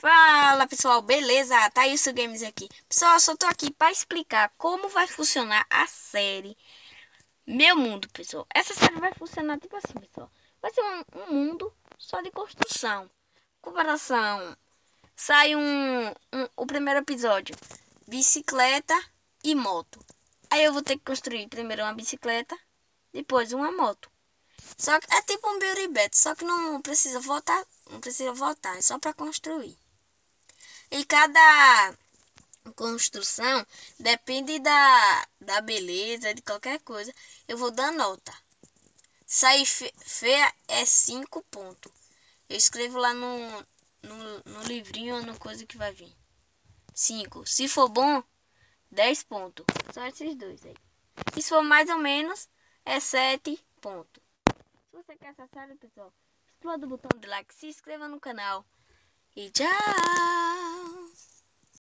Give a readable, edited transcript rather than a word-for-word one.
Fala pessoal, beleza? Thaís Games aqui. Pessoal, eu só tô aqui para explicar como vai funcionar a série Meu Mundo, pessoal. Essa série vai funcionar tipo assim, pessoal. Vai ser um mundo só de construção. Comparação. Sai o primeiro episódio: bicicleta e moto. Aí eu vou ter que construir primeiro uma bicicleta, depois uma moto. Só que é tipo um Beauty Bet, só que não precisa votar, é só para construir. E cada construção depende da beleza, de qualquer coisa. Eu vou dar nota. Sair feia é 5 pontos. Eu escrevo lá no livrinho ou no coisa que vai vir. 5. Se for bom, 10 pontos. Só esses dois aí. E se for mais ou menos, é 7 pontos. Se você quer essa série, pessoal, explode o botão de like, se inscreva no canal. E tchau!